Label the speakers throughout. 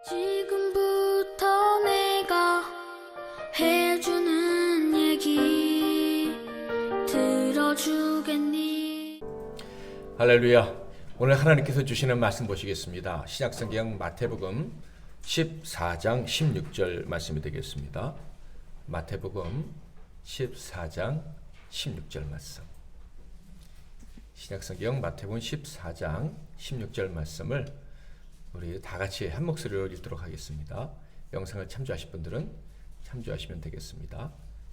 Speaker 1: 지금부터 내가 해주는 얘기 들어주겠니?
Speaker 2: 할렐루야. 오늘 하나님께서 주시는 말씀 보시겠습니다. 신약성경 마태복음 14장 16절 말씀이 되겠습니다. 마태복음 14장 16절 말씀. 신약성경 마태복음 14장 16절 말씀을 우리 다 같이 한 목소리로 읽도록 하겠습니다. 영상을 참조하실 분들은 참조하시면 되겠습니다.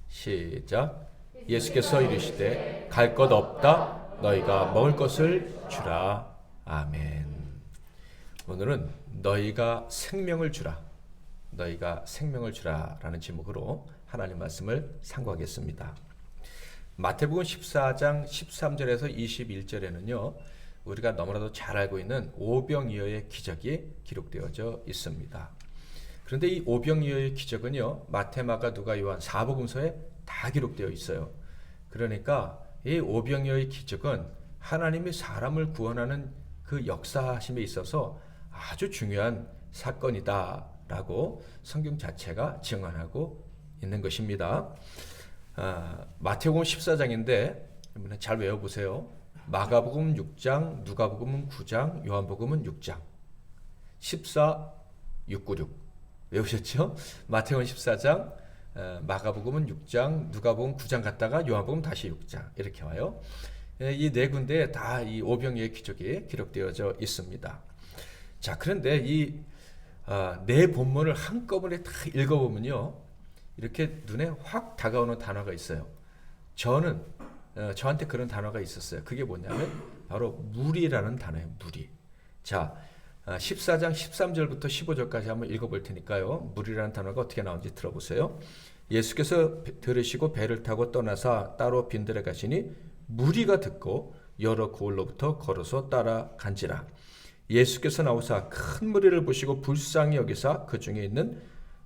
Speaker 2: 시작. 예수께서 이르시되 갈 것 없다. 너희가 먹을 것을 주라. 아멘. 오늘은 너희가 생명을 주라. 너희가 생명을 주라 라는 제목으로 하나님 말씀을 상고하겠습니다. 마태복음 14장 13절에서 21절에는요. 우리가 너무나도 잘 알고 있는 오병이어의 기적이 기록되어져 있습니다. 그런데 이 오병이어의 기적은요. 마태, 마가, 누가, 요한 4복음서에 다 기록되어 있어요. 그러니까 이 오병이어의 기적은 하나님이 사람을 구원하는 그 역사하심에 있어서 아주 중요한 사건이다라고 성경 자체가 증언하고 있는 것입니다. 마태복음 14장인데 잘 외워보세요. 마가복음 6장, 누가복음은 9장, 요한복음은 6장. 14, 696 외우셨죠? 마태복음 14장, 마가복음은 6장, 누가복음 9장 갔다가 요한복음 다시 6장 이렇게 와요. 이 네 군데에 다 이 오병이어의 기적이 기록되어져 있습니다. 자, 그런데 이 네 본문을 한꺼번에 다 읽어보면요, 이렇게 눈에 확 다가오는 단어가 있어요. 저한테 그런 단어가 있었어요. 그게 뭐냐면 바로 물이라는 단어예요. 물이. 자, 14장 13절부터 15절까지 한번 읽어볼 테니까요. 물이라는 단어가 어떻게 나오는지 들어보세요. 예수께서 들으시고 배를 타고 떠나사 따로 빈들에 가시니 무리가 듣고 여러 고을로부터 걸어서 따라간지라. 예수께서 나오사 큰 무리를 보시고 불쌍히 여기사 그 중에 있는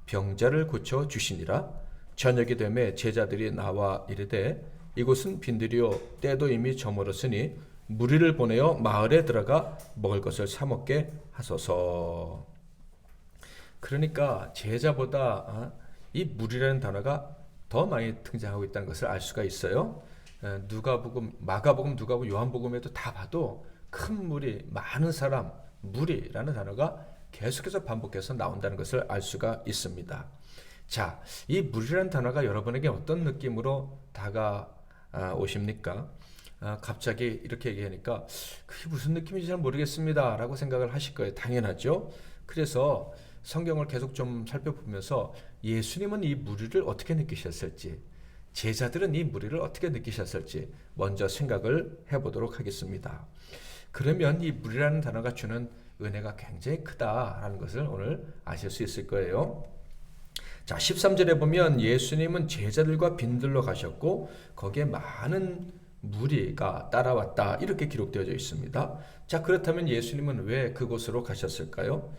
Speaker 2: 병자를 고쳐 주시니라. 저녁이 되매 제자들이 나와 이르되 이곳은 빈들이요 때도 이미 저물었으니 무리를 보내어 마을에 들어가 먹을 것을 사 먹게 하소서. 그러니까 제자보다 이 무리라는 단어가 더 많이 등장하고 있다는 것을 알 수가 있어요. 누가복음, 마가복음, 누가복음, 요한복음에도 다 봐도 큰 무리, 많은 사람, 무리라는 단어가 계속해서 반복해서 나온다는 것을 알 수가 있습니다. 자, 이 무리라는 단어가 여러분에게 어떤 느낌으로 다가오십니까? 갑자기 이렇게 얘기하니까 그게 무슨 느낌인지 잘 모르겠습니다 라고 생각을 하실 거예요. 당연하죠. 그래서 성경을 계속 좀 살펴보면서 예수님은 이 무리를 어떻게 느끼셨을지, 제자들은 이 무리를 어떻게 느끼셨을지 먼저 생각을 해보도록 하겠습니다. 그러면 이 무리라는 단어가 주는 은혜가 굉장히 크다라는 것을 오늘 아실 수 있을 거예요. 자, 13절에 보면 예수님은 제자들과 빈들로 가셨고 거기에 많은 무리가 따라왔다 이렇게 기록되어져 있습니다. 자, 그렇다면 예수님은 왜 그곳으로 가셨을까요?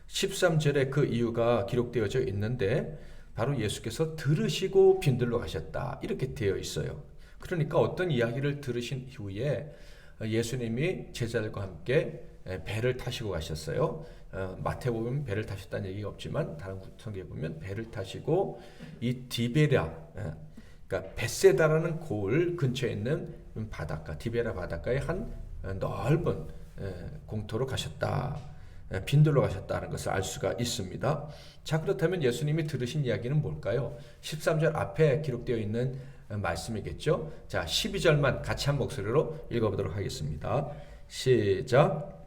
Speaker 2: 13절에 그 이유가 기록되어져 있는데 바로 예수께서 들으시고 빈들로 가셨다 이렇게 되어 있어요. 그러니까 어떤 이야기를 들으신 이후에 예수님이 제자들과 함께 배를 타시고 가셨어요. 마태복음 배를 타셨다는 얘기가 없지만 다른 성경에 보면 배를 타시고 이 디베랴, 그러니까 벳세다라는 고을 근처에 있는 바닷가, 디베랴 바닷가의 한 넓은 공터로 가셨다. 빈들로 가셨다는 것을 알 수가 있습니다. 자, 그렇다면 예수님이 들으신 이야기는 뭘까요? 13절 앞에 기록되어 있는 말씀이겠죠. 자, 12절만 같이 한 목소리로 읽어보도록 하겠습니다. 시작.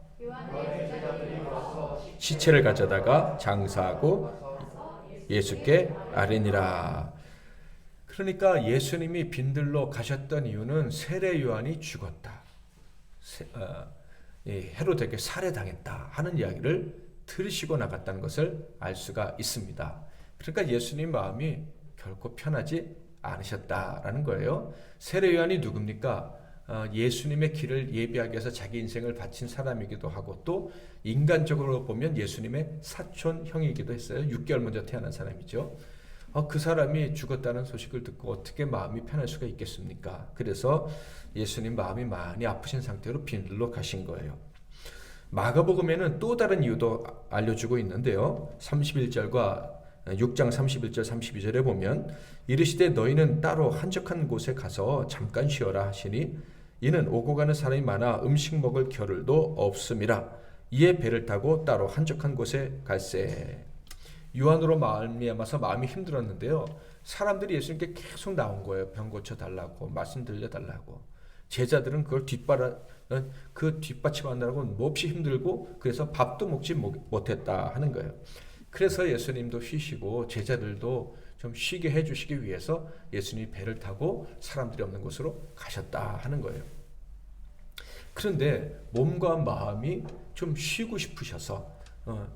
Speaker 2: 시체를 가져다가 장사하고 예수께 아뢰니라. 그러니까 예수님이 빈들로 가셨던 이유는 세례 요한이 죽었다, 헤로데에게 살해당했다 하는 이야기를 들으시고 나갔다는 것을 알 수가 있습니다. 그러니까 예수님 마음이 결코 편하지 않으셨다라는 거예요. 세례 요한이 누굽니까? 예수님의 길을 예비하기 위해서 자기 인생을 바친 사람이기도 하고 또 인간적으로 보면 예수님의 사촌 형이기도 했어요. 6개월 먼저 태어난 사람이죠. 그 사람이 죽었다는 소식을 듣고 어떻게 마음이 편할 수가 있겠습니까? 그래서 예수님 마음이 많이 아프신 상태로 빈들로 가신 거예요. 마가복음에는 또 다른 이유도 알려주고 있는데요. 31절과 6장 31절 32절에 보면 이르시되 너희는 따로 한적한 곳에 가서 잠깐 쉬어라 하시니 이는 오고 가는 사람이 많아 음식 먹을 겨를도 없음이라. 이에 배를 타고 따로 한적한 곳에 갈새. 유한으로 말미암아서 마음이 힘들었는데요. 사람들이 예수님께 계속 나온 거예요. 병 고쳐 달라고, 말씀 들려 달라고. 제자들은 그걸 뒷받침하느라고 몹시 힘들고 그래서 밥도 먹지 못했다 하는 거예요. 그래서 예수님도 쉬시고 제자들도 좀 쉬게 해주시기 위해서 예수님이 배를 타고 사람들이 없는 곳으로 가셨다 하는 거예요. 그런데 몸과 마음이 좀 쉬고 싶으셔서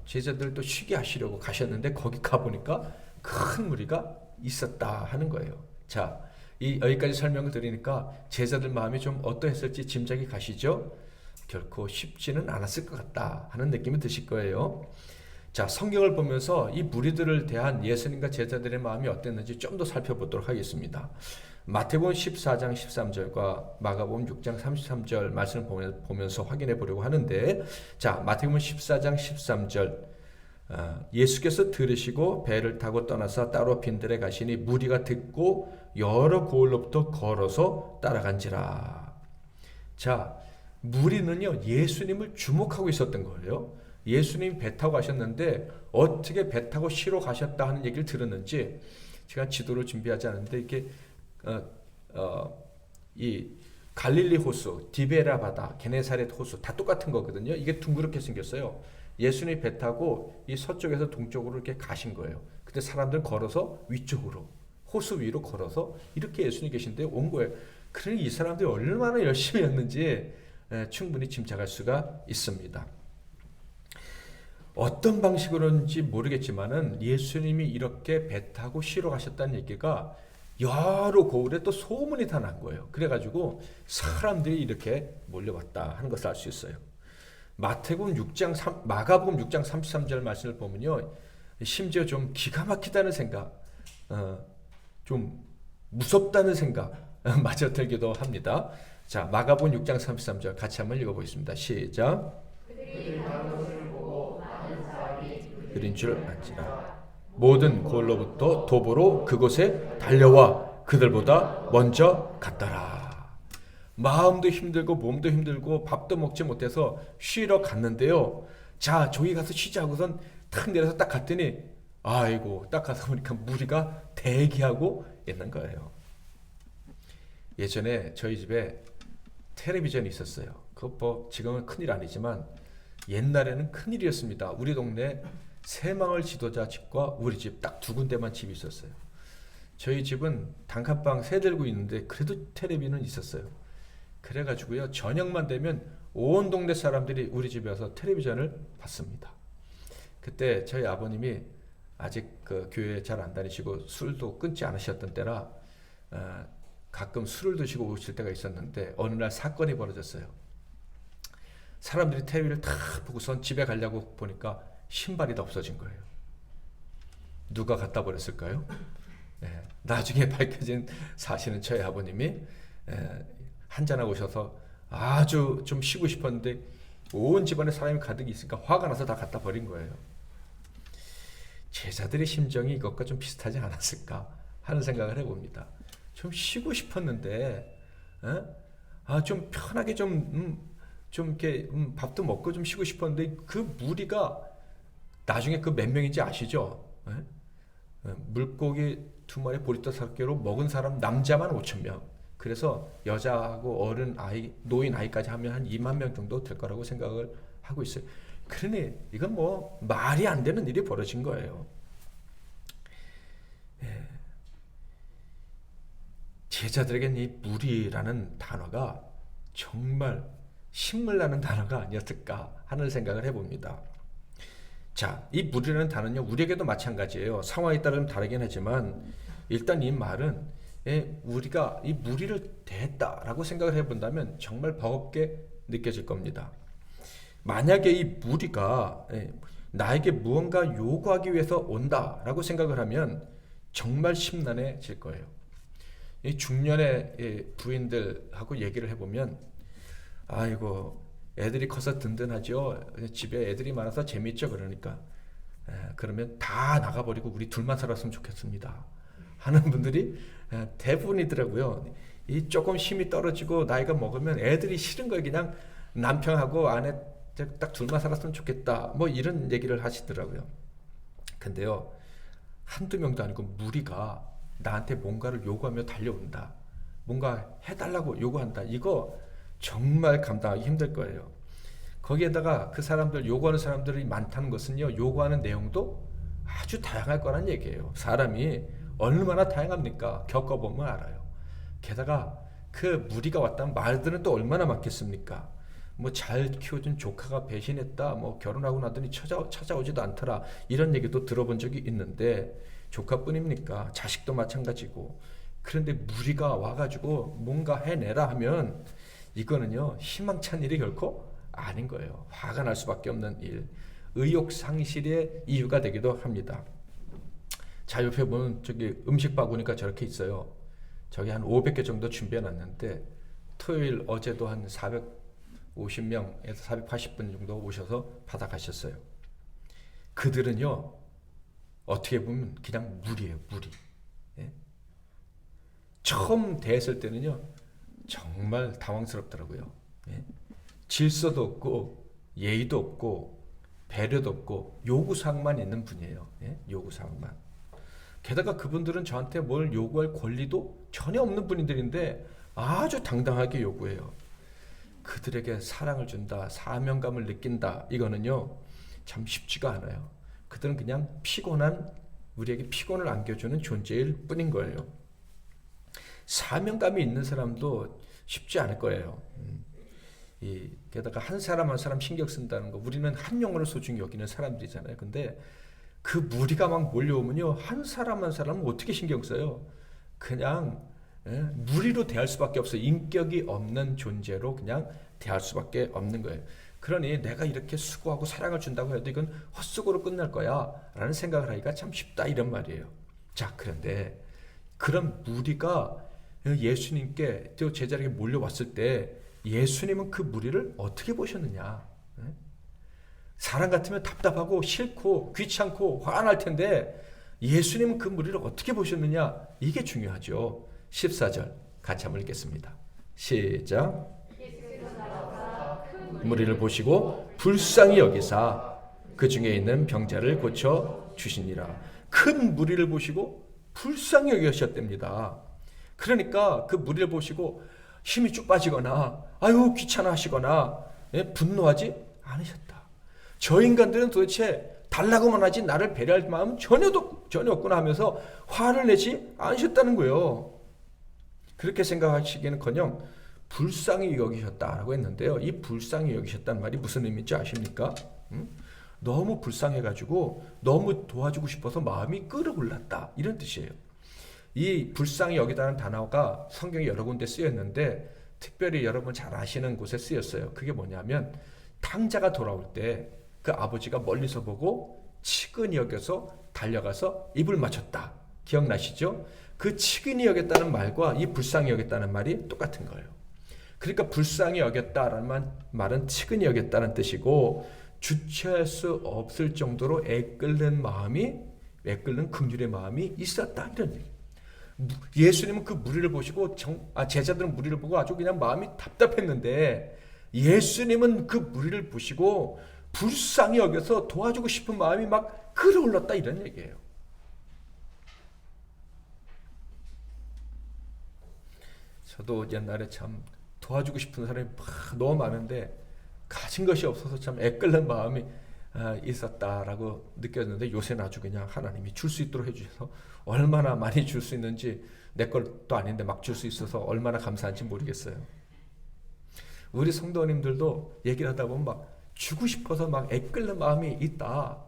Speaker 2: 제자들도 쉬게 하시려고 가셨는데 거기 가보니까 큰 무리가 있었다 하는 거예요. 자, 여기까지 설명을 드리니까 제자들 마음이 좀 어떠했을지 짐작이 가시죠? 결코 쉽지는 않았을 것 같다 하는 느낌이 드실 거예요. 자, 성경을 보면서 이 무리들을 대한 예수님과 제자들의 마음이 어땠는지 좀 더 살펴보도록 하겠습니다. 마태복음 14장 13절과 마가복음 6장 33절 말씀을 보면서 확인해 보려고 하는데, 자, 마태복음 14장 13절 예수께서 들으시고 배를 타고 떠나서 따로 빈들에 가시니 무리가 듣고 여러 고을로부터 걸어서 따라간지라. 자, 무리는요 예수님을 주목하고 있었던 거예요. 예수님이 배 타고 가셨는데 어떻게 배 타고 쉬러 가셨다 하는 얘기를 들었는지 제가 지도를 준비하지 않았는데 이렇게 이 갈릴리 호수, 디베라 바다, 게네사렛 호수 다 똑같은 거거든요. 이게 둥그렇게 생겼어요. 예수님이 배 타고 이 서쪽에서 동쪽으로 이렇게 가신 거예요. 근데 사람들 걸어서 위쪽으로 호수 위로 걸어서 이렇게 예수님 계신데 온 거예요. 그러니 이 사람들이 얼마나 열심히 했는지 충분히 짐작할 수가 있습니다. 어떤 방식으로인지 모르겠지만은 예수님이 이렇게 배 타고 쉬러 가셨다는 얘기가 여러 고을에 또 소문이 다 난 거예요. 그래가지고 사람들이 이렇게 몰려왔다 하는 것을 알 수 있어요. 마가복음 6장 33절 말씀을 보면요, 심지어 좀 기가 막히다는 생각, 좀 무섭다는 생각 마저 들기도 합니다. 자, 마가복음 6장 33절 같이 한번 읽어보겠습니다. 시작. 그린 줄 안지라. 모든 고을로부터 도보로 그곳에 달려와 그들보다 먼저 갔더라. 마음도 힘들고 몸도 힘들고 밥도 먹지 못해서 쉬러 갔는데요. 자, 저기 가서 쉬자고선 탁 내려서 딱 갔더니 아이고, 딱 가서 보니까 무리가 대기하고 있는 거예요. 예전에 저희 집에 텔레비전이 있었어요. 그거 뭐 지금은 큰일 아니지만 옛날에는 큰일이었습니다. 우리 동네 새마을 지도자 집과 우리 집 딱 두 군데만 집이 있었어요. 저희 집은 단칸방 세 들고 있는데 그래도 텔레비는 있었어요. 그래가지고요, 저녁만 되면 온 동네 사람들이 우리 집에 와서 텔레비전을 봤습니다. 그때 저희 아버님이 아직 그 교회 잘 안 다니시고 술도 끊지 않으셨던 때라 가끔 술을 드시고 오실 때가 있었는데 어느 날 사건이 벌어졌어요. 사람들이 텔레비를 다 보고선 집에 가려고 보니까 신발이 다 없어진 거예요. 누가 갖다 버렸을까요? 나중에 밝혀진 사실은 저희 아버님이 한잔하고 오셔서 아주 좀 쉬고 싶었는데 온 집안에 사람이 가득 있으니까 화가 나서 다 갖다 버린 거예요. 제자들의 심정이 이것과 좀 비슷하지 않았을까 하는 생각을 해봅니다. 좀 쉬고 싶었는데 좀 편하게 좀 이렇게 밥도 먹고 좀 쉬고 싶었는데 그 무리가 나중에 그 몇 명인지 아시죠? 물고기 2마리 보리떡 4개로 먹은 사람 남자만 5,000명. 그래서 여자하고 어른 아이, 노인 아이까지 하면 한 2만 명 정도 될 거라고 생각을 하고 있어요. 그러니 이건 뭐 말이 안 되는 일이 벌어진 거예요. 제자들에겐 이 무리라는 단어가 정말 신물나는 단어가 아니었을까 하는 생각을 해봅니다. 자, 이 무리라는 단어는요, 우리에게도 마찬가지예요. 상황에 따라 좀 다르긴 하지만 일단 이 말은 우리가 이 무리를 대했다라고 생각을 해본다면 정말 버겁게 느껴질 겁니다. 만약에 이 무리가 나에게 무언가 요구하기 위해서 온다라고 생각을 하면 정말 심란해질 거예요. 이 중년의 부인들하고 얘기를 해보면 아이고, 애들이 커서 든든하죠. 집에 애들이 많아서 재밌죠. 그러니까 그러면 다 나가버리고 우리 둘만 살았으면 좋겠습니다 하는 분들이 대부분이더라고요. 이 조금 힘이 떨어지고 나이가 먹으면 애들이 싫은 거예요. 그냥 남편하고 아내 딱 둘만 살았으면 좋겠다 뭐 이런 얘기를 하시더라고요. 근데요, 한두 명도 아니고 무리가 나한테 뭔가를 요구하며 달려온다, 뭔가 해달라고 요구한다, 이거 정말 감당하기 힘들 거예요. 거기에다가 그 사람들, 요구하는 사람들이 많다는 것은요, 요구하는 내용도 아주 다양할 거란 얘기예요. 사람이 얼마나 다양합니까? 겪어보면 알아요. 게다가 그 무리가 왔다면 말들은 또 얼마나 많겠습니까? 뭐 잘 키워준 조카가 배신했다, 뭐 결혼하고 나더니 찾아오지도 않더라, 이런 얘기도 들어본 적이 있는데 조카뿐입니까? 자식도 마찬가지고. 그런데 무리가 와가지고 뭔가 해내라 하면 이거는요, 희망찬 일이 결코 아닌 거예요. 화가 날 수밖에 없는 일, 의욕 상실의 이유가 되기도 합니다. 자, 옆에 보면 저기 음식 바구니가 저렇게 있어요. 저기 한 500개 정도 준비해 놨는데 토요일 어제도 한 450명에서 480분 정도 오셔서 받아가셨어요. 그들은요, 어떻게 보면 그냥 무리예요, 무리. 예? 처음 대했을 때는요, 정말 당황스럽더라고요. 예? 질서도 없고 예의도 없고 배려도 없고 요구사항만 있는 분이에요. 예? 요구사항만. 게다가 그분들은 저한테 뭘 요구할 권리도 전혀 없는 분들인데 아주 당당하게 요구해요. 그들에게 사랑을 준다, 사명감을 느낀다, 이거는요 참 쉽지가 않아요. 그들은 그냥 우리에게 피곤을 안겨주는 존재일 뿐인 거예요. 사명감이 있는 사람도 쉽지 않을 거예요. 게다가 한 사람 한 사람 신경 쓴다는 거, 우리는 한 영혼을 소중히 여기는 사람들이잖아요. 근데 그 무리가 막 몰려오면요, 한 사람은 어떻게 신경 써요? 그냥 무리로 대할 수밖에 없어요. 인격이 없는 존재로 그냥 대할 수밖에 없는 거예요. 그러니 내가 이렇게 수고하고 사랑을 준다고 해도 이건 헛수고로 끝날 거야 라는 생각을 하기가 참 쉽다, 이런 말이에요. 자, 그런데 그런 무리가 예수님께 또 제자에게 몰려왔을 때 예수님은 그 무리를 어떻게 보셨느냐? 사람 같으면 답답하고 싫고 귀찮고 화가 날 텐데 예수님은 그 무리를 어떻게 보셨느냐? 이게 중요하죠. 14절 같이 한번 읽겠습니다. 시작. 무리를 보시고 불쌍히 여기사 그 중에 있는 병자를 고쳐 주시니라. 큰 무리를 보시고 불쌍히 여기셨답니다. 그러니까 그 무리를 보시고 힘이 쭉 빠지거나 아유 귀찮아 하시거나 분노하지 않으셨다. 저 인간들은 도대체 달라고만 하지 나를 배려할 마음 전혀 없구나 하면서 화를 내지 않으셨다는 거예요. 그렇게 생각하시기에는커녕 불쌍히 여기셨다라고 했는데요. 이 불쌍히 여기셨다는 말이 무슨 의미인지 아십니까? 너무 불쌍해가지고 너무 도와주고 싶어서 마음이 끓어올랐다, 이런 뜻이에요. 이 불쌍히 여기다는 단어가 성경에 여러 군데 쓰였는데 특별히 여러분 잘 아시는 곳에 쓰였어요. 그게 뭐냐면 탕자가 돌아올 때 그 아버지가 멀리서 보고 치근히 여겨서 달려가서 입을 맞췄다. 기억나시죠? 그 치근히 여겼다는 말과 이 불쌍히 여겼다는 말이 똑같은 거예요. 그러니까 불쌍히 여겼다라는 말은 치근히 여겼다는 뜻이고, 주체할 수 없을 정도로 애끓는 긍휼의 마음이 있었다, 이런 얘기. 예수님은 그 무리를 보시고 제자들은 무리를 보고 아주 그냥 마음이 답답했는데 예수님은 그 무리를 보시고 불쌍히 여겨서 도와주고 싶은 마음이 막 끌어올랐다, 이런 얘기예요. 저도 옛날에 참 도와주고 싶은 사람이 너무 많은데 가진 것이 없어서 참 애끓는 마음이 있었다라고 느꼈는데 요새는 아주 그냥 하나님이 줄 수 있도록 해주셔서 얼마나 많이 줄 수 있는지, 내 것도 아닌데 막 줄 수 있어서 얼마나 감사한지 모르겠어요. 우리 성도님들도 얘기를 하다 보면 막 주고 싶어서 막 애끓는 마음이 있다.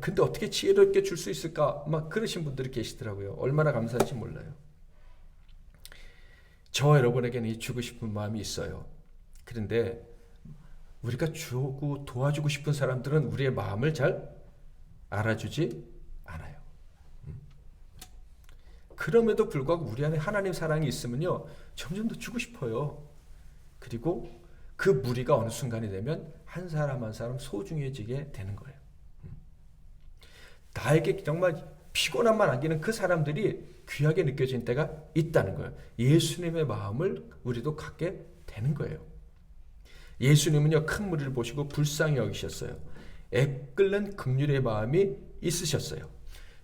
Speaker 2: 근데 어떻게 지혜롭게 줄 수 있을까? 막 그러신 분들이 계시더라고요. 얼마나 감사한지 몰라요. 저와 여러분에게는 이 주고 싶은 마음이 있어요. 그런데 우리가 주고 도와주고 싶은 사람들은 우리의 마음을 잘 알아주지 않아요. 그럼에도 불구하고 우리 안에 하나님 사랑이 있으면요, 점점 더 주고 싶어요. 그리고 그 무리가 어느 순간이 되면 한 사람 한 사람 소중해지게 되는 거예요. 나에게 정말 피곤함만 안기는 그 사람들이 귀하게 느껴지는 때가 있다는 거예요. 예수님의 마음을 우리도 갖게 되는 거예요. 예수님은요, 큰 무리를 보시고 불쌍히 여기셨어요. 애끓는 긍휼의 마음이 있으셨어요.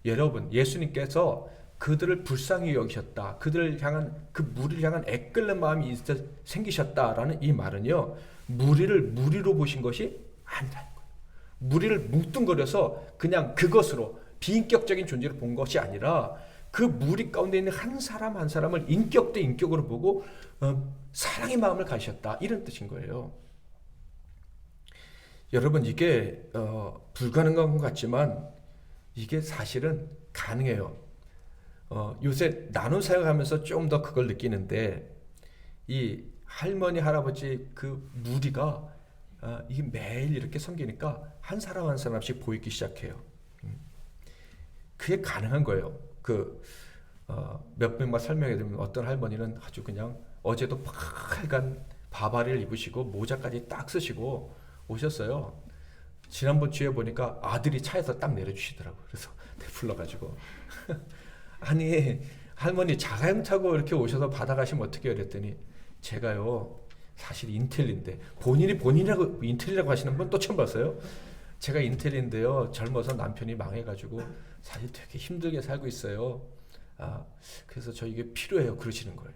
Speaker 2: 여러분, 예수님께서 그들을 불쌍히 여기셨다, 그들을 향한, 그 무리를 향한 애끓는 마음이 생기셨다라는 이 말은요, 무리를 무리로 보신 것이 아니라는 거예요. 무리를 뭉뚱거려서 그냥 그것으로 비인격적인 존재로 본 것이 아니라 그 무리 가운데 있는 한 사람 한 사람을 인격 대 인격으로 보고 사랑의 마음을 가지셨다, 이런 뜻인 거예요. 여러분, 이게 불가능한 것 같지만 이게 사실은 가능해요. 요새 나눔 사역하면서 좀 더 그걸 느끼는데, 이 할머니 할아버지 그 무리가 이게 매일 이렇게 섬기니까 한 사람 한 사람씩 보이기 시작해요. 그게 가능한 거예요. 몇 명만 설명해 드리면, 어떤 할머니는 아주 그냥 어제도 빨간 바바리를 입으시고 모자까지 딱 쓰시고 오셨어요. 지난번 주에 보니까 아들이 차에서 딱 내려주시더라고요. 그래서 불러가지고 아니, 할머니 자가용 타고 이렇게 오셔서 받아가시면 어떡해요? 그랬더니 제가요, 사실 인텔인데, 본인이라고 인텔이라고 하시는 분 또 처음 봤어요. 제가 인텔인데요, 젊어서 남편이 망해가지고 사실 되게 힘들게 살고 있어요. 그래서 저 이게 필요해요, 그러시는 거예요.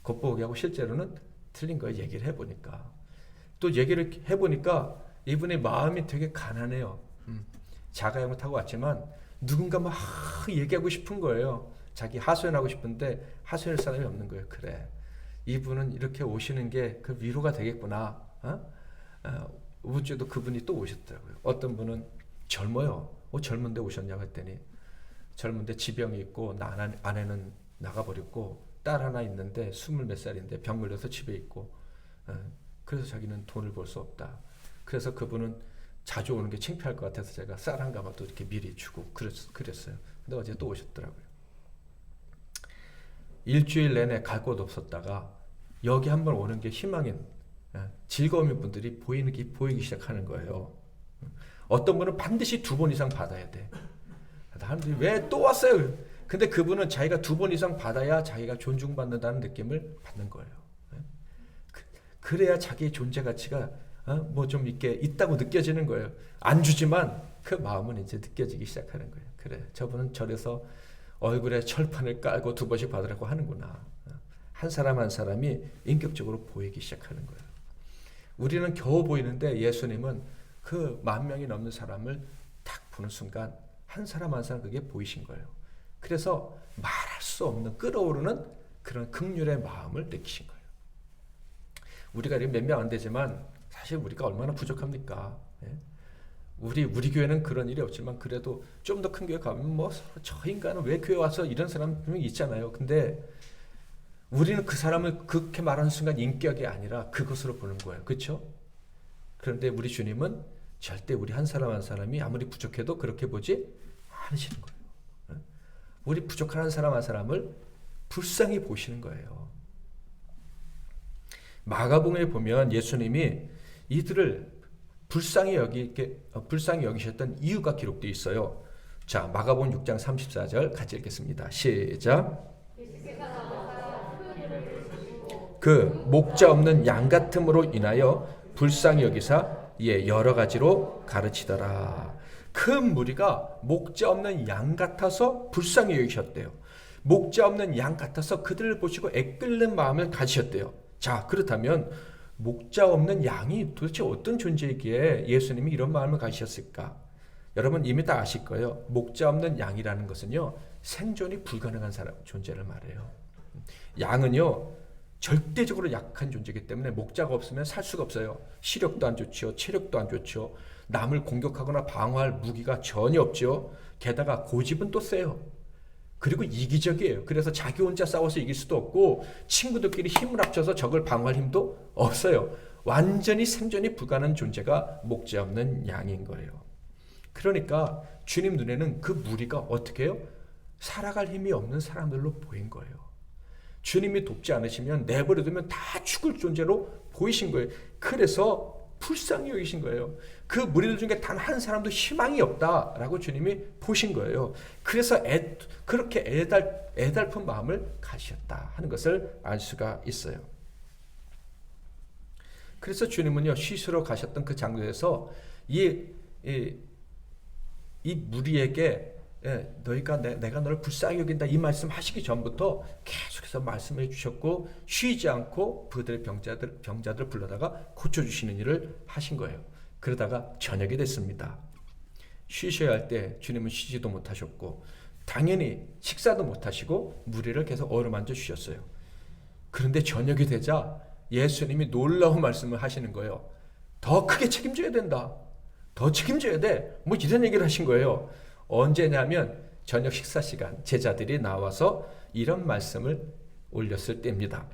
Speaker 2: 겉보기하고 실제로는 틀린 거예요. 얘기를 해보니까, 또 얘기를 해보니까 이분의 마음이 되게 가난해요. 자가용을 타고 왔지만 누군가 막 얘기하고 싶은 거예요. 자기 하소연하고 싶은데 하소연할 사람이 없는 거예요. 그래, 이분은 이렇게 오시는 게 그 위로가 되겠구나. 이번 주에도 그분이 또 오셨더라고요. 어떤 분은 젊어요. 젊은데 오셨냐고 했더니, 젊은데 지병이 있고 아내는 나가버렸고 딸 하나 있는데 20몇 살인데 병 걸려서 집에 있고, 그래서 자기는 돈을 벌 수 없다. 그래서 그분은 자주 오는 게 창피할 것 같아서 제가 쌀 한 가마도 이렇게 미리 주고 그랬어요. 근데 어제 또 오셨더라고요. 일주일 내내 갈 곳 없었다가 여기 한번 오는 게 희망인, 즐거움인 분들이 보이기 시작하는 거예요. 어떤 분은 반드시 2번 이상 받아야 돼. 사람들이 왜 또 왔어요? 근데 그분은 자기가 2번 이상 받아야 자기가 존중받는다는 느낌을 받는 거예요. 그래야 자기의 존재 가치가 뭐 좀 이렇게 있다고 느껴지는 거예요. 안 주지만 그 마음은 이제 느껴지기 시작하는 거예요. 그래, 저분은 절에서 얼굴에 철판을 깔고 2번씩 받으라고 하는구나. 한 사람 한 사람이 인격적으로 보이기 시작하는 거예요. 우리는 겨우 보이는데 예수님은 그 10,000명이 넘는 사람을 딱 보는 순간 한 사람 한 사람 그게 보이신 거예요. 그래서 말할 수 없는 끌어오르는 그런 긍휼의 마음을 느끼신 거예요. 우리가 몇 명 안 되지만 사실 우리가 얼마나 부족합니까? 우리 교회는 그런 일이 없지만 그래도 좀 더 큰 교회 가면 뭐 저 인간은 왜 교회 와서 이런 사람 분명히 있잖아요. 근데 우리는 그 사람을 그렇게 말하는 순간 인격이 아니라 그것으로 보는 거예요. 그렇죠? 그런데 우리 주님은 절대 우리 한 사람 한 사람이 아무리 부족해도 그렇게 보지 않으시는 거예요. 우리 부족한 한 사람 한 사람을 불쌍히 보시는 거예요. 마가복음에 보면 예수님이 이들을 불쌍히 여기셨던 이유가 기록되어 있어요. 자, 마가복음 6장 34절 같이 읽겠습니다. 시작. 그 목자 없는 양 같음으로 인하여 불쌍히 여기사 여러 가지로 가르치더라. 큰 무리가 목자 없는 양 같아서 불쌍히 여기셨대요. 목자 없는 양 같아서 그들을 보시고 애끓는 마음을 가지셨대요. 자, 그렇다면 목자 없는 양이 도대체 어떤 존재이기에 예수님이 이런 마음을 가지셨을까? 여러분 이미 다 아실 거예요. 목자 없는 양이라는 것은요, 생존이 불가능한 존재를 말해요. 양은요, 절대적으로 약한 존재이기 때문에 목자가 없으면 살 수가 없어요. 시력도 안 좋죠. 체력도 안 좋죠. 남을 공격하거나 방어할 무기가 전혀 없죠. 게다가 고집은 또 세요. 그리고 이기적이에요. 그래서 자기 혼자 싸워서 이길 수도 없고 친구들끼리 힘을 합쳐서 적을 방어할 힘도 없어요. 완전히 생존이 불가능한 존재가 목자 없는 양인 거예요. 그러니까 주님 눈에는 그 무리가 어떻게 해요? 살아갈 힘이 없는 사람들로 보인 거예요. 주님이 돕지 않으시면 내버려두면 다 죽을 존재로 보이신 거예요. 그래서 불쌍히 여기신 거예요. 그 무리들 중에 단 한 사람도 희망이 없다라고 주님이 보신 거예요. 그래서 그렇게 애달픈 마음을 가지셨다 하는 것을 알 수가 있어요. 그래서 주님은요, 쉬시러 가셨던 그 장소에서 이 무리에게 너희가 내가 너를 불쌍히 여긴다 이 말씀 하시기 전부터 계속해서 말씀해 주셨고, 쉬지 않고 그들의 병자들을 불러다가 고쳐주시는 일을 하신 거예요. 그러다가 저녁이 됐습니다. 쉬셔야 할 때 주님은 쉬지도 못하셨고 당연히 식사도 못하시고 무리를 계속 어루만져 주셨어요. 그런데 저녁이 되자 예수님이 놀라운 말씀을 하시는 거예요. 더 크게 책임져야 된다. 더 책임져야 돼. 뭐 이런 얘기를 하신 거예요. 언제냐면 저녁 식사 시간 제자들이 나와서 이런 말씀을 올렸을 때입니다.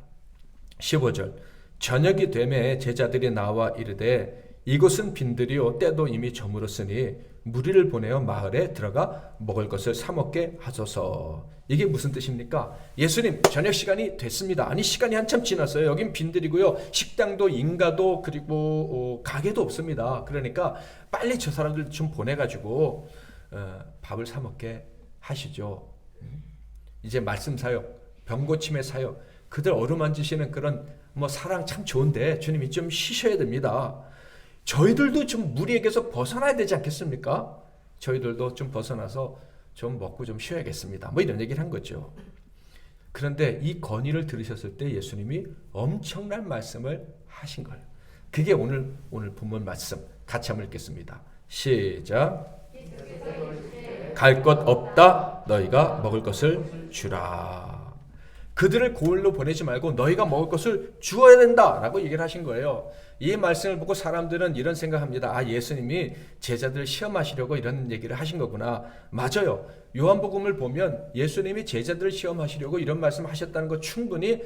Speaker 2: 15절 저녁이 되매 제자들이 나와 이르되 이곳은 빈들이요 때도 이미 저물었으니 무리를 보내어 마을에 들어가 먹을 것을 사 먹게 하소서. 이게 무슨 뜻입니까? 예수님 저녁 시간이 됐습니다. 아니 시간이 한참 지났어요. 여긴 빈들이고요. 식당도 인가도 그리고 가게도 없습니다. 그러니까 빨리 저 사람들 좀 보내가지고 밥을 사 먹게 하시죠. 이제 말씀 사역, 병 고침의 사역, 그들 어루만지시는 그런 사랑 참 좋은데 주님이 좀 쉬셔야 됩니다. 저희들도 좀 무리에게서 벗어나야 되지 않겠습니까? 저희들도 좀 벗어나서 좀 먹고 좀 쉬어야겠습니다. 이런 얘기를 한 거죠. 그런데 이 건의를 들으셨을 때 예수님이 엄청난 말씀을 하신 거예요. 그게 오늘 본문 말씀 같이 한번 읽겠습니다. 시작. 갈 것 없다. 너희가 먹을 것을 주라. 그들을 고을로 보내지 말고 너희가 먹을 것을 주어야 된다라고 얘기를 하신 거예요. 이 말씀을 보고 사람들은 이런 생각합니다. 예수님이 제자들을 시험하시려고 이런 얘기를 하신 거구나. 맞아요. 요한복음을 보면 예수님이 제자들을 시험하시려고 이런 말씀을 하셨다는 거 충분히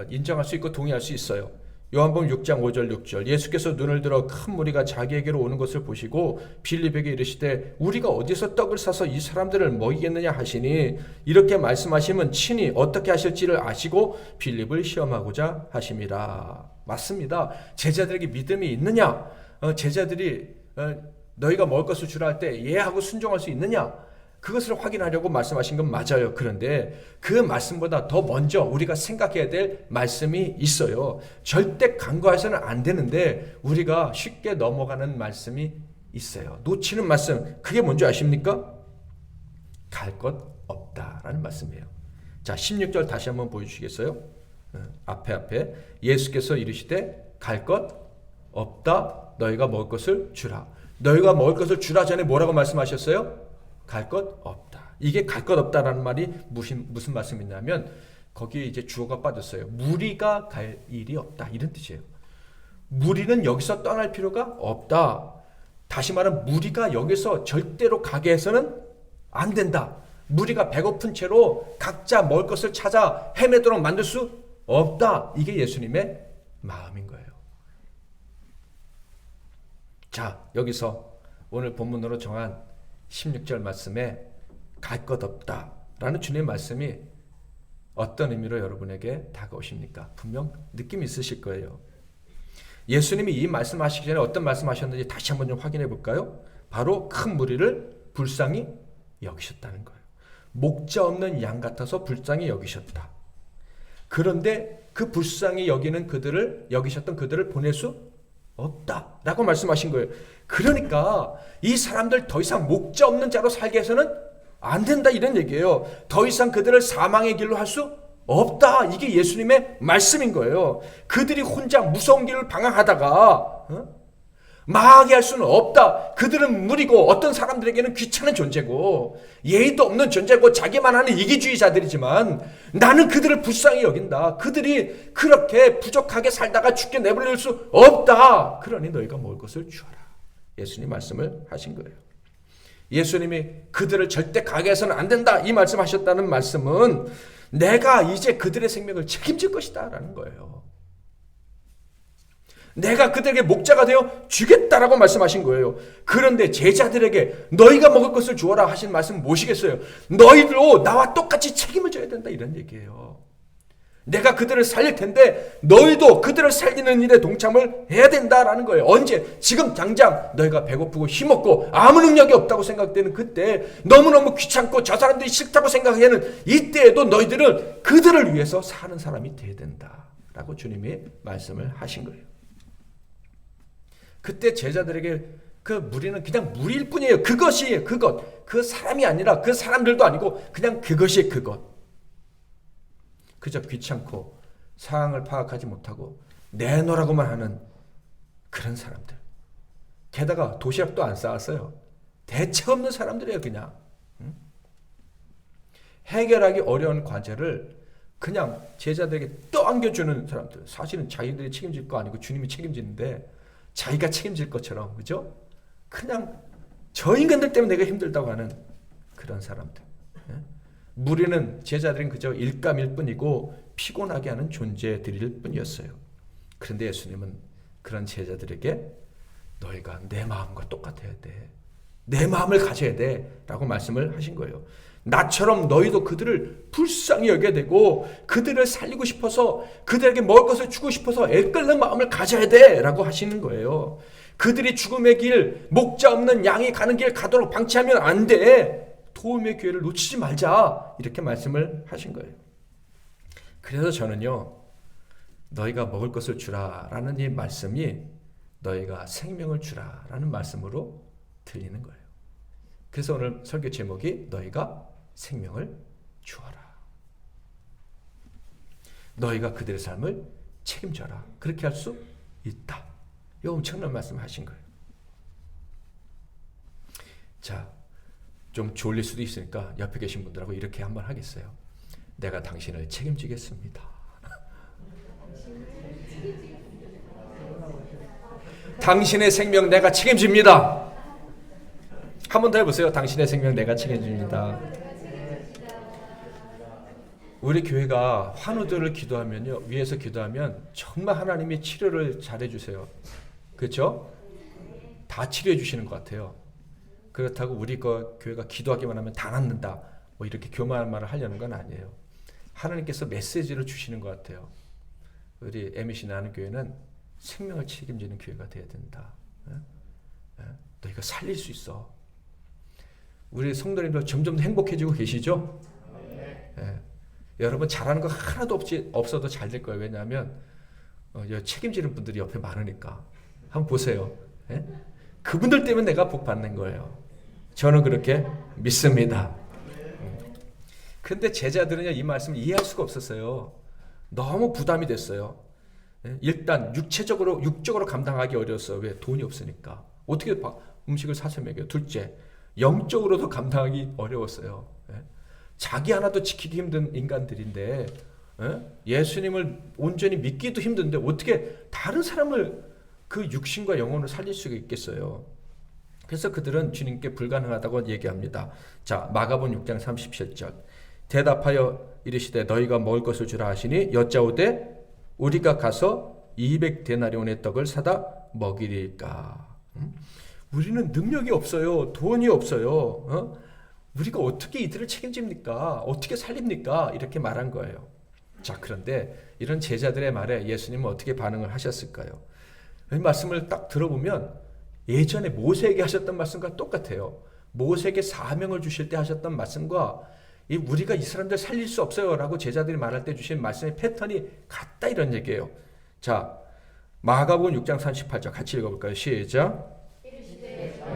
Speaker 2: 인정할 수 있고 동의할 수 있어요. 요한복음 6장 5절 6절 예수께서 눈을 들어 큰 무리가 자기에게로 오는 것을 보시고 빌립에게 이르시되 우리가 어디서 떡을 사서 이 사람들을 먹이겠느냐 하시니 이렇게 말씀하시면 친히 어떻게 하실지를 아시고 빌립을 시험하고자 하심이라. 맞습니다. 제자들에게 믿음이 있느냐? 제자들이 너희가 먹을 것을 주라 할 때 예 하고 순종할 수 있느냐? 그것을 확인하려고 말씀하신 건 맞아요. 그런데 그 말씀보다 더 먼저 우리가 생각해야 될 말씀이 있어요. 절대 간과해서는 안 되는데 우리가 쉽게 넘어가는 말씀이 있어요. 놓치는 말씀. 그게 뭔지 아십니까? 갈 것 없다라는 말씀이에요. 자, 16절 다시 한번 보여주시겠어요? 앞에 예수께서 이르시되 갈 것 없다. 너희가 먹을 것을 주라. 너희가 먹을 것을 주라 전에 뭐라고 말씀하셨어요? 갈 것 없다. 이게 갈 것 없다라는 말이 무슨 말씀이냐면 거기에 이제 주어가 빠졌어요. 무리가 갈 일이 없다. 이런 뜻이에요. 무리는 여기서 떠날 필요가 없다. 다시 말하면 무리가 여기서 절대로 가게 해서는 안 된다. 무리가 배고픈 채로 각자 먹을 것을 찾아 헤매도록 만들 수 없다. 이게 예수님의 마음인 거예요. 자, 여기서 오늘 본문으로 정한 16절 말씀에 갈 것 없다 라는 주님의 말씀이 어떤 의미로 여러분에게 다가오십니까? 분명 느낌이 있으실 거예요. 예수님이 이 말씀하시기 전에 어떤 말씀하셨는지 다시 한번 좀 확인해 볼까요? 바로 큰 무리를 불쌍히 여기셨다는 거예요. 목자 없는 양 같아서 불쌍히 여기셨다. 그런데 그 불쌍히 여기셨던 그들을 보낼 수 없다라고 말씀하신 거예요. 그러니까 이 사람들 더 이상 목자 없는 자로 살게 해서는 안 된다 이런 얘기예요. 더 이상 그들을 사망의 길로 할 수 없다. 이게 예수님의 말씀인 거예요. 그들이 혼자 무서운 길을 방황하다가 망하게 할 수는 없다. 그들은 무리고 어떤 사람들에게는 귀찮은 존재고 예의도 없는 존재고 자기만 하는 이기주의자들이지만 나는 그들을 불쌍히 여긴다. 그들이 그렇게 부족하게 살다가 죽게 내버릴 수 없다. 그러니 너희가 먹을 것을 주어라. 예수님 말씀을 하신 거예요. 예수님이 그들을 절대 가게 해서는 안 된다. 이 말씀하셨다는 말씀은 내가 이제 그들의 생명을 책임질 것이다 라는 거예요. 내가 그들에게 목자가 되어 주겠다라고 말씀하신 거예요. 그런데 제자들에게 너희가 먹을 것을 주어라 하신 말씀은 무엇이겠어요? 너희도 나와 똑같이 책임을 져야 된다 이런 얘기예요. 내가 그들을 살릴 텐데 너희도 그들을 살리는 일에 동참을 해야 된다라는 거예요. 언제? 지금 당장 너희가 배고프고 힘없고 아무 능력이 없다고 생각되는 그때, 너무너무 귀찮고 저 사람들이 싫다고 생각하는 이때에도 너희들은 그들을 위해서 사는 사람이 돼야 된다라고 주님이 말씀을 하신 거예요. 그때 제자들에게 그 무리는 그냥 무리일 뿐이에요. 그것이 그것. 그 사람이 아니라 그 사람들도 아니고 그냥 그것이 그것. 그저 귀찮고 상황을 파악하지 못하고 내놓으라고만 하는 그런 사람들. 게다가 도시락도 안 싸왔어요. 대책 없는 사람들이에요. 그냥. 해결하기 어려운 과제를 그냥 제자들에게 떠안겨주는 사람들. 사실은 자기들이 책임질 거 아니고 주님이 책임지는데 자기가 책임질 것처럼, 그죠? 그냥 저 인간들 때문에 내가 힘들다고 하는 그런 사람들. 무리는, 제자들은 그저 일감일 뿐이고 피곤하게 하는 존재들일 뿐이었어요. 그런데 예수님은 그런 제자들에게 너희가 내 마음과 똑같아야 돼. 내 마음을 가져야 돼. 라고 말씀을 하신 거예요. 나처럼 너희도 그들을 불쌍히 여겨야 되고 그들을 살리고 싶어서 그들에게 먹을 것을 주고 싶어서 애끓는 마음을 가져야 돼. 라고 하시는 거예요. 그들이 죽음의 길, 목자 없는 양이 가는 길 가도록 방치하면 안 돼. 도움의 기회를 놓치지 말자. 이렇게 말씀을 하신 거예요. 그래서 저는요, 너희가 먹을 것을 주라 라는 이 말씀이 너희가 생명을 주라 라는 말씀으로 들리는 거예요. 그래서 오늘 설교 제목이 너희가 생명을 주어라. 너희가 그들의 삶을 책임져라. 그렇게 할 수 있다. 이 엄청난 말씀을 하신 거예요. 자, 좀 졸릴 수도 있으니까 옆에 계신 분들하고 이렇게 한번 하겠어요. 내가 당신을 책임지겠습니다. 당신의 생명 내가 책임집니다. 한 번 더 해보세요. 당신의 생명 내가 책임집니다. 우리 교회가 환우들을 기도하면요, 위에서 기도하면 정말 하나님이 치료를 잘해주세요. 그렇죠? 다 치료해 주시는 것 같아요. 그렇다고 우리 교회가 기도하기만 하면 다 낫는다, 뭐 이렇게 교만한 말을 하려는 건 아니에요. 하나님께서 메시지를 주시는 것 같아요. 우리 MEC 나는 교회는 생명을 책임지는 교회가 돼야 된다. 너희가 살릴 수 있어. 우리 성도님들 점점 더 행복해지고 계시죠? 여러분 잘하는 거 하나도 없어도 잘 될 거예요. 왜냐하면 책임지는 분들이 옆에 많으니까. 한번 보세요. 그분들 때문에 내가 복 받는 거예요. 저는 그렇게 믿습니다. 그런데 제자들은요, 이 말씀을 이해할 수가 없었어요. 너무 부담이 됐어요. 일단 육적으로 감당하기 어려웠어요. 왜? 돈이 없으니까. 어떻게 음식을 사서 먹여요? 둘째, 영적으로도 감당하기 어려웠어요. 자기 하나도 지키기 힘든 인간들인데 예수님을 온전히 믿기도 힘든데 어떻게 다른 사람을 그 육신과 영혼을 살릴 수가 있겠어요. 그래서 그들은 주님께 불가능하다고 얘기합니다. 자, 마가복음 6장 37절. 대답하여 이르시되 너희가 먹을 것을 주라 하시니 여짜오되 우리가 가서 200데나리온의 떡을 사다 먹이리까. 우리는 능력이 없어요. 돈이 없어요. 우리가 어떻게 이들을 책임집니까? 어떻게 살립니까? 이렇게 말한 거예요. 자, 그런데 이런 제자들의 말에 예수님은 어떻게 반응을 하셨을까요? 이 말씀을 딱 들어보면 예전에 모세에게 하셨던 말씀과 똑같아요. 모세에게 사명을 주실 때 하셨던 말씀과 우리가 이 사람들 살릴 수 없어요 라고 제자들이 말할 때 주신 말씀의 패턴이 같다, 이런 얘기예요. 자, 마가복음 6장 38절 같이 읽어볼까요? 시작.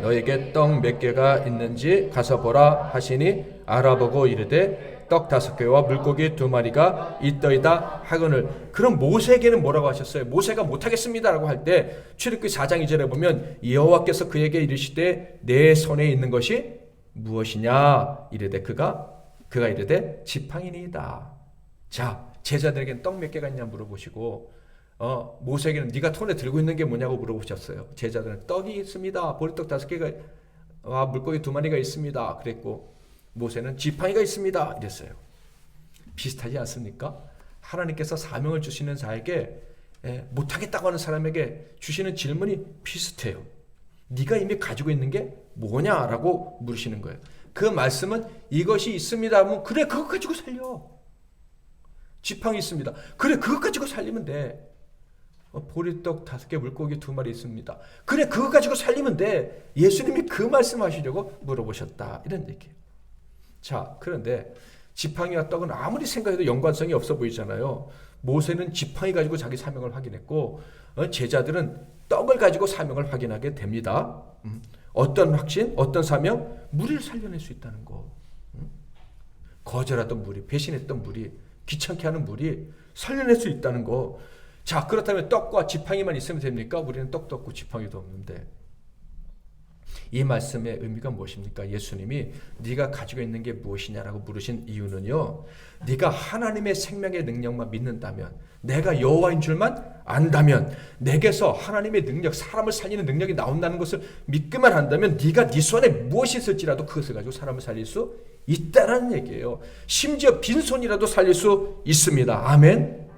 Speaker 2: 너에게 떡 몇 개가 있는지 가서 보라 하시니 알아보고 이르되 떡 5개와 물고기 2마리가 있더이다 하거늘. 그럼 모세에게는 뭐라고 하셨어요? 모세가 못하겠습니다라고 할 때 출애굽기 4장 2절에 보면 여호와께서 그에게 이르시되 내 손에 있는 것이 무엇이냐 이르되 그가 이르되 지팡이니이다. 자, 제자들에게는 떡 몇 개가 있냐 물어보시고 모세에게는 네가 손에 들고 있는 게 뭐냐고 물어보셨어요. 제자들은 떡이 있습니다. 보리떡 5개가 물고기 2마리가 있습니다. 그랬고 모세는 지팡이가 있습니다. 이랬어요. 비슷하지 않습니까? 하나님께서 사명을 주시는 자에게 못하겠다고 하는 사람에게 주시는 질문이 비슷해요. 네가 이미 가지고 있는 게 뭐냐라고 물으시는 거예요. 그 말씀은 이것이 있습니다 하면 그래 그것 가지고 살려. 지팡이 있습니다. 그래 그것 가지고 살리면 돼. 보리떡 5개 물고기 2마리 있습니다. 그래 그것 가지고 살리면 돼. 예수님이 그 말씀하시려고 물어보셨다 이런 얘기예요. 자, 그런데 지팡이와 떡은 아무리 생각해도 연관성이 없어 보이잖아요. 모세는 지팡이 가지고 자기 사명을 확인했고 제자들은 떡을 가지고 사명을 확인하게 됩니다. 어떤 확신, 어떤 사명? 무리를 살려낼 수 있다는 거. 거절했던 무리, 배신했던 무리, 귀찮게 하는 무리 살려낼 수 있다는 거. 자, 그렇다면 떡과 지팡이만 있으면 됩니까? 우리는 떡도 없고 지팡이도 없는데. 이 말씀의 의미가 무엇입니까? 예수님이 네가 가지고 있는 게 무엇이냐라고 물으신 이유는요, 네가 하나님의 생명의 능력만 믿는다면, 내가 여호와인 줄만 안다면, 내게서 하나님의 능력, 사람을 살리는 능력이 나온다는 것을 믿기만 한다면 네가 네 손에 무엇이 있을지라도 그것을 가지고 사람을 살릴 수 있다는 얘기예요. 심지어 빈손이라도 살릴 수 있습니다. 아멘.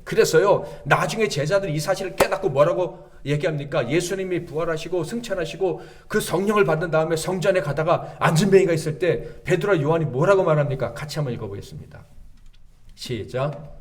Speaker 2: 그래서요, 나중에 제자들이 이 사실을 깨닫고 뭐라고 얘기합니까? 예수님이 부활하시고 승천하시고 그 성령을 받은 다음에 성전에 가다가 안진뱅이가 있을 때 베드로와 요한이 뭐라고 말합니까? 같이 한번 읽어보겠습니다. 시작.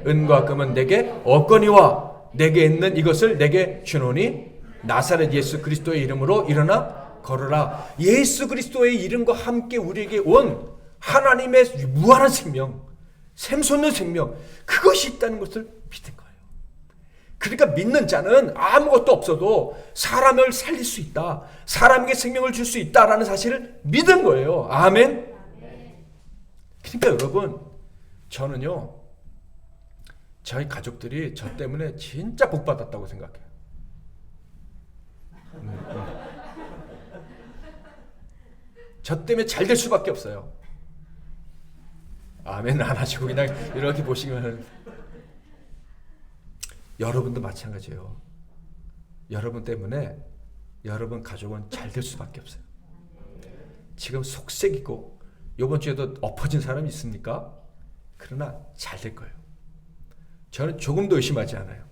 Speaker 2: 은과 금은 내게 없거니와 내게 있는 이것을 내게 주노니 나사렛 예수 그리스도의 이름으로 일어나 걸으라. 예수 그리스도의 이름과 함께 우리에게 온 하나님의 무한한 생명, 샘솟는 생명, 그것이 있다는 것을 믿은 거예요. 그러니까 믿는 자는 아무것도 없어도 사람을 살릴 수 있다, 사람에게 생명을 줄 수 있다라는 사실을 믿은 거예요. 아멘. 그러니까 여러분, 저는요, 저희 가족들이 저 때문에 진짜 복 받았다고 생각해요. 저 때문에 잘 될 수밖에 없어요. 아멘 안 하시고 그냥 이렇게 보시면, 여러분도 마찬가지예요. 여러분 때문에 여러분 가족은 잘 될 수밖에 없어요. 지금 속색이고 이번 주에도 엎어진 사람이 있습니까? 그러나 잘 될 거예요. 저는 조금도 의심하지 않아요.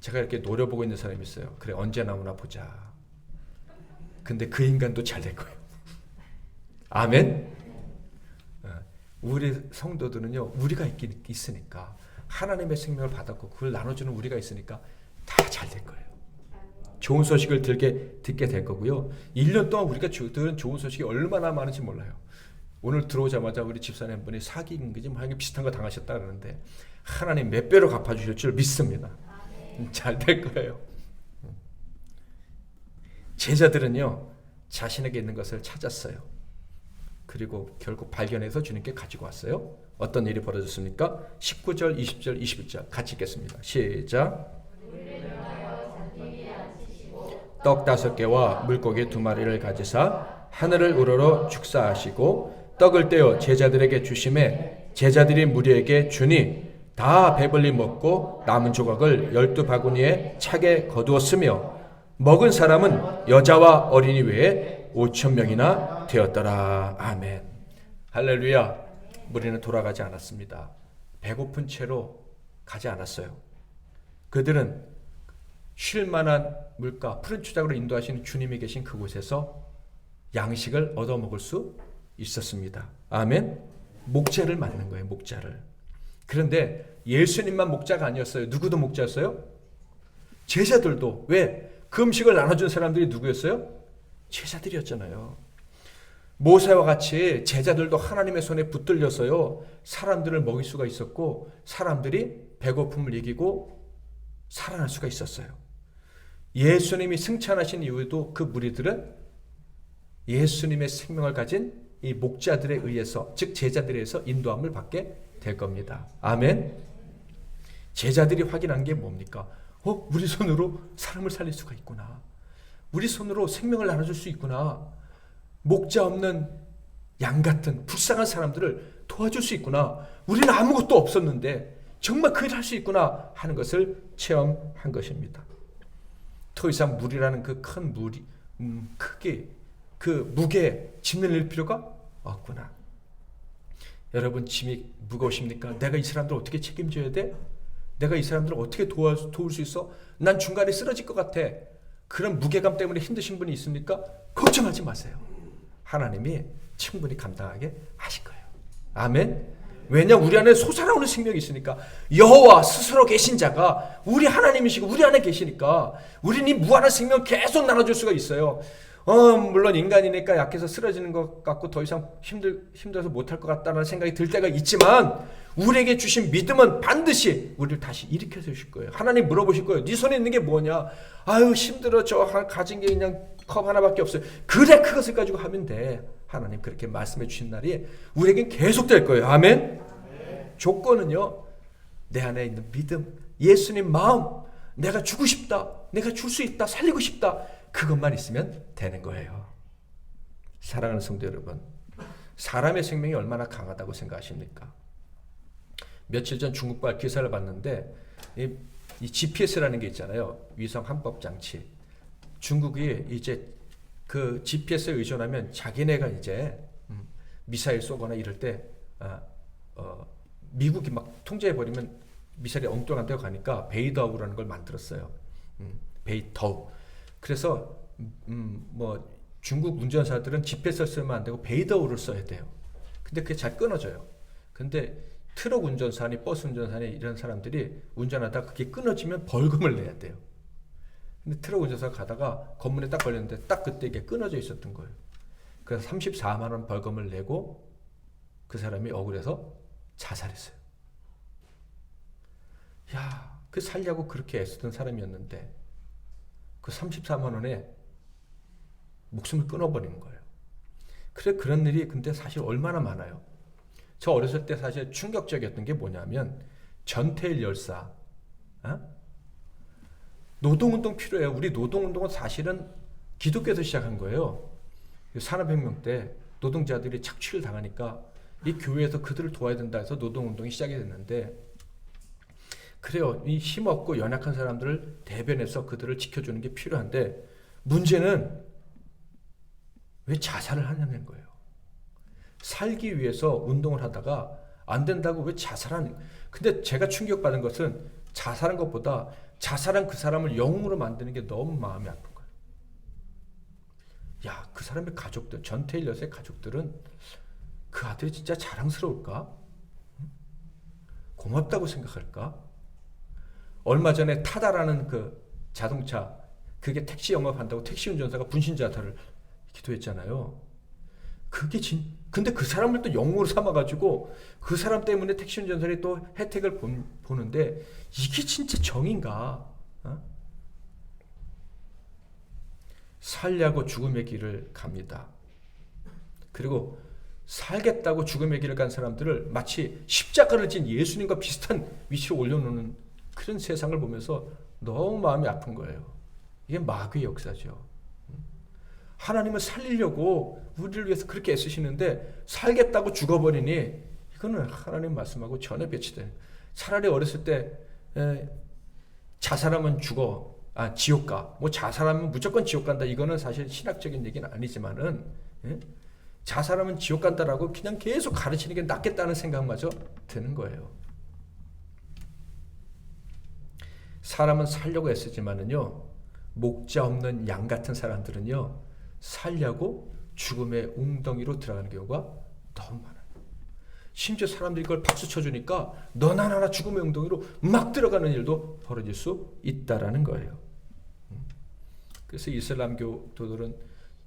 Speaker 2: 제가 이렇게 노려보고 있는 사람이 있어요. 그래, 언제 나오나 보자. 근데 그 인간도 잘 될 거예요. 아멘. 우리 성도들은요, 우리가 있으니까, 하나님의 생명을 받았고 그걸 나눠주는 우리가 있으니까 다 잘 될 거예요. 좋은 소식을 듣게 될 거고요. 1년 동안 우리가 들은 좋은 소식이 얼마나 많은지 몰라요. 오늘 들어오자마자 우리 집사님 한 분이 사기인 거지 뭐 비슷한 거 당하셨다 그러는데 하나님 몇 배로 갚아주실 줄 믿습니다. 잘 될 거예요. 제자들은요, 자신에게 있는 것을 찾았어요. 그리고 결국 발견해서 주님께 가지고 왔어요. 어떤 일이 벌어졌습니까? 19절, 20절, 21절 같이 읽겠습니다. 시작. 떡 5개와 물고기 2마리를 가지사 하늘을 우러러 축사하시고 떡을 떼어 제자들에게 주심에 제자들이 무리에게 주니 다 배불리 먹고 남은 조각을 12바구니에 차게 거두었으며 먹은 사람은 여자와 어린이 외에 5,000명이나 되었더라. 아멘. 할렐루야. 무리는 돌아가지 않았습니다. 배고픈 채로 가지 않았어요. 그들은 쉴만한 물가, 푸른 추작으로 인도하시는 주님이 계신 그곳에서 양식을 얻어먹을 수 있었습니다. 아멘. 목자를 맞는 거예요. 목자를. 그런데 예수님만 목자가 아니었어요. 누구도 목자였어요? 제자들도. 왜? 그 음식을 나눠준 사람들이 누구였어요? 제자들이었잖아요. 모세와 같이 제자들도 하나님의 손에 붙들려서요, 사람들을 먹일 수가 있었고 사람들이 배고픔을 이기고 살아날 수가 있었어요. 예수님이 승천하신 이후에도 그 무리들은 예수님의 생명을 가진 이 목자들에 의해서, 즉 제자들에 의해서 인도함을 받게 될 겁니다. 아멘. 제자들이 확인한 게 뭡니까? 우리 손으로 사람을 살릴 수가 있구나. 우리 손으로 생명을 나눠줄 수 있구나. 목자 없는 양 같은 불쌍한 사람들을 도와줄 수 있구나. 우리는 아무것도 없었는데 정말 그 일을 할 수 있구나 하는 것을 체험한 것입니다. 더 이상 물이라는 그 큰 물이 크게 그 무게에 짐을 낼 필요가 없구나. 여러분, 짐이 무거우십니까? 내가 이 사람들 어떻게 책임져야 돼? 내가 이 사람들을 어떻게 도울 수 있어? 난 중간에 쓰러질 것 같아. 그런 무게감 때문에 힘드신 분이 있습니까? 걱정하지 마세요. 하나님이 충분히 감당하게 하실 거예요. 아멘. 왜냐? 우리 안에 솟아나오는 생명이 있으니까. 여호와 스스로 계신 자가 우리 하나님이시고 우리 안에 계시니까 우리는 이 무한한 생명 계속 나눠줄 수가 있어요. 물론 인간이니까 약해서 쓰러지는 것 같고 더 이상 힘들어서 못할 것 같다는 생각이 들 때가 있지만 우리에게 주신 믿음은 반드시 우리를 다시 일으켜 주실 거예요. 하나님 물어보실 거예요. 네 손에 있는 게 뭐냐? 아유 힘들어. 저 가진 게 그냥 컵 하나밖에 없어요. 그래 그것을 가지고 하면 돼. 하나님 그렇게 말씀해 주신 날이 우리에겐 계속 될 거예요. 아멘. 조건은요. 내 안에 있는 믿음, 예수님 마음, 내가 주고 싶다. 내가 줄 수 있다. 살리고 싶다. 그것만 있으면 되는 거예요. 사랑하는 성도 여러분, 사람의 생명이 얼마나 강하다고 생각하십니까? 며칠 전 중국발 기사를 봤는데 이 GPS라는 게 있잖아요. 위성 항법 장치. 중국이 이제 그 GPS에 의존하면 자기네가 이제 미사일 쏘거나 이럴 때 미국이 막 통제해버리면 미사일이 엉뚱한 데로 가니까 베이더우라는 걸 만들었어요. 베이더우. 그래서 뭐 중국 운전사들은 GPS를 쓰면 안 되고 베이더우를 써야 돼요. 근데 그게 잘 끊어져요. 근데 트럭 운전사니 버스 운전사니 이런 사람들이 운전하다가 그게 끊어지면 벌금을 내야 돼요. 근데 트럭 운전사가 가다가 검문에 딱 걸렸는데 딱 그때 이게 끊어져 있었던 거예요. 그래서 34만 원 벌금을 내고 그 사람이 억울해서 자살했어요. 야, 그 살려고 그렇게 애쓰던 사람이었는데 그 34만 원에 목숨을 끊어버리는 거예요. 그래 그런 일이 근데 사실 얼마나 많아요. 저 어렸을 때 사실 충격적이었던 게 뭐냐면 전태일 열사 노동운동 필요해요. 우리 노동운동은 사실은 기독교에서 시작한 거예요. 산업혁명 때 노동자들이 착취를 당하니까 이 교회에서 그들을 도와야 된다 해서 노동운동이 시작이 됐는데 그래요. 이 힘없고 연약한 사람들을 대변해서 그들을 지켜주는 게 필요한데 문제는 왜 자살을 하냐는 거예요. 살기 위해서 운동을 하다가 안 된다고 왜 자살하는. 근데 제가 충격받은 것은 자살한 것보다 자살한 그 사람을 영웅으로 만드는 게 너무 마음이 아픈 거예요. 야, 그 사람의 가족들, 전태일 여사의 가족들은 그 아들이 진짜 자랑스러울까? 고맙다고 생각할까? 얼마 전에 타다라는 그 자동차, 그게 택시 영업한다고 택시 운전사가 분신 자살을 기도했잖아요. 근데 그 사람을 또 영웅으로 삼아가지고 그 사람 때문에 택시 운전사들이 또 혜택을 보는데 이게 진짜 정인가? 살려고 죽음의 길을 갑니다. 그리고 살겠다고 죽음의 길을 간 사람들을 마치 십자가를 진 예수님과 비슷한 위치로 올려놓는 그런 세상을 보면서 너무 마음이 아픈 거예요. 이게 마귀의 역사죠. 하나님은 살리려고 우리를 위해서 그렇게 애쓰시는데 살겠다고 죽어버리니 이거는 하나님 말씀하고 전혀 배치되는. 차라리 어렸을 때 자살하면 죽어, 지옥 가. 뭐 자살하면 무조건 지옥 간다. 이거는 사실 신학적인 얘기는 아니지만은 자살하면 지옥 간다라고 그냥 계속 가르치는 게 낫겠다는 생각마저 드는 거예요. 사람은 살려고 애쓰지만은요, 목자 없는 양 같은 사람들은요, 살려고 죽음의 웅덩이로 들어가는 경우가 너무 많아요. 심지어 사람들이 그걸 박수 쳐주니까 너나 나나 죽음의 웅덩이로 막 들어가는 일도 벌어질 수 있다라는 거예요. 그래서 이슬람교도들은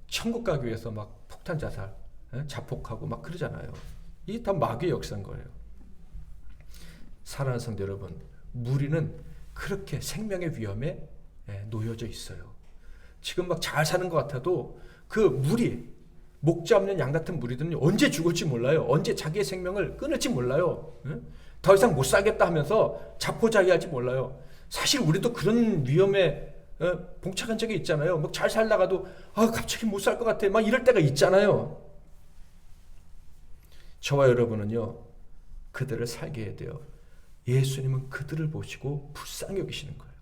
Speaker 2: 천국 가기 위해서 막 폭탄 자살, 자폭하고 막 그러잖아요. 이게 다 마귀의 역사인 거예요. 사랑하는 성도 여러분, 무리는 그렇게 생명의 위험에 놓여져 있어요. 지금 막 잘 사는 것 같아도 그 무리, 목자 없는 양 같은 무리들은 언제 죽을지 몰라요. 언제 자기의 생명을 끊을지 몰라요. 더 이상 못 살겠다 하면서 자포자기할지 몰라요. 사실 우리도 그런 위험에 봉착한 적이 있잖아요. 막 잘 살다가도 갑자기 못 살 것 같아. 막 이럴 때가 있잖아요. 저와 여러분은요, 그들을 살게 해야 돼요. 예수님은 그들을 보시고 불쌍히 여기시는 거예요.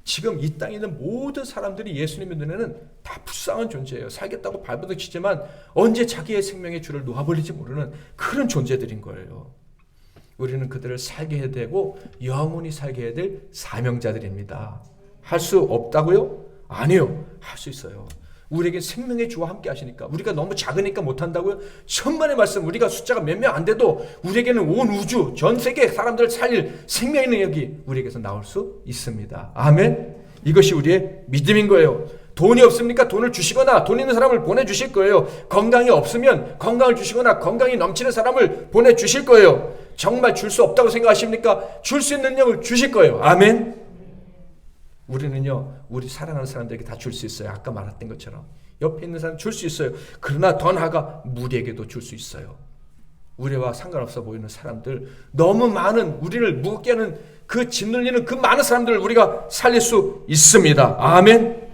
Speaker 2: 지금 이 땅에 있는 모든 사람들이 예수님의 눈에는 다 불쌍한 존재예요. 살겠다고 발버둥 치지만 언제 자기의 생명의 줄을 놓아버릴지 모르는 그런 존재들인 거예요. 우리는 그들을 살게 해야 되고 영원히 살게 해야 될 사명자들입니다. 할 수 없다고요? 아니요. 할 수 있어요. 우리에게 생명의 주와 함께 하시니까. 우리가 너무 작으니까 못한다고요? 천만의 말씀, 우리가 숫자가 몇 명 안 돼도 우리에게는 온 우주, 전 세계 사람들을 살릴 생명의 능력이 우리에게서 나올 수 있습니다. 아멘. 이것이 우리의 믿음인 거예요. 돈이 없습니까? 돈을 주시거나 돈 있는 사람을 보내주실 거예요. 건강이 없으면 건강을 주시거나 건강이 넘치는 사람을 보내주실 거예요. 정말 줄 수 없다고 생각하십니까? 줄 수 있는 능력을 주실 거예요. 아멘. 우리는요, 우리 사랑하는 사람들에게 다 줄 수 있어요. 아까 말했던 것처럼 옆에 있는 사람 줄 수 있어요. 그러나 더 나아가 무리에게도 줄 수 있어요. 우리와 상관없어 보이는 사람들, 너무 많은 우리를 무겁게 하는 그 짓눌리는 그 많은 사람들을 우리가 살릴 수 있습니다. 아멘.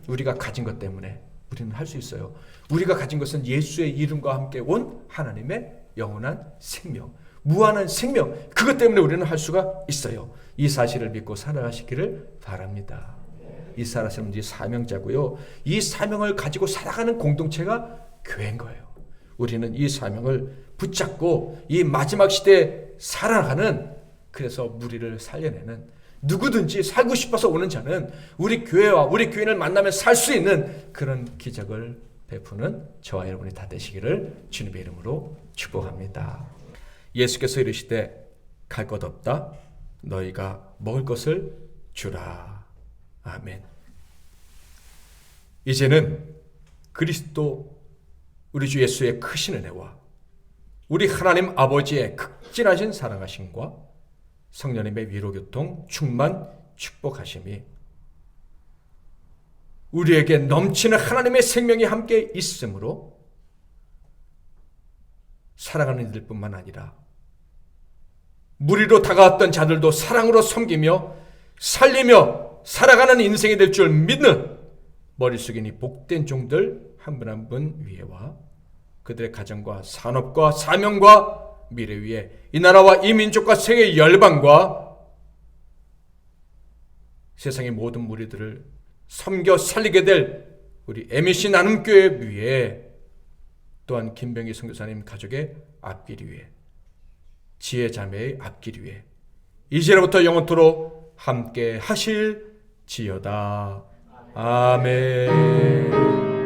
Speaker 2: 우리가 가진 것 때문에 우리는 할 수 있어요. 우리가 가진 것은 예수의 이름과 함께 온 하나님의 영원한 생명, 무한한 생명, 그것 때문에 우리는 할 수가 있어요. 이 사실을 믿고 살아가시기를 바랍니다. 이 사람은 이제 사명자고요. 이 사명을 가지고 살아가는 공동체가 교회인 거예요. 우리는 이 사명을 붙잡고 이 마지막 시대에 살아가는, 그래서 무리를 살려내는, 누구든지 살고 싶어서 오는 자는 우리 교회와 우리 교인을 만나면 살 수 있는 그런 기적을 베푸는 저와 여러분이 다 되시기를 주님의 이름으로 축복합니다. 예수께서 이르시되 갈 것 없다. 너희가 먹을 것을 주라. 아멘. 이제는 그리스도 우리 주 예수의 크신 은혜와 우리 하나님 아버지의 극진하신 사랑하심과 성령님의 위로교통 충만 축복하심이 우리에게 넘치는 하나님의 생명이 함께 있으므로 사랑하는 이들뿐만 아니라 무리로 다가왔던 자들도 사랑으로 섬기며 살리며 살아가는 인생이 될 줄 믿는 머리 숙이니 복된 종들 한 분 한 분 위에와 그들의 가정과 산업과 사명과 미래 위에 이 나라와 이 민족과 세계 열방과 세상의 모든 무리들을 섬겨 살리게 될 우리 MBC 나눔교회 위에, 또한 김병희 선교사님 가족의 앞길 위에, 지혜 자매의 앞길 위에 이제로부터 영원토록 함께 하실지어다. 아멘.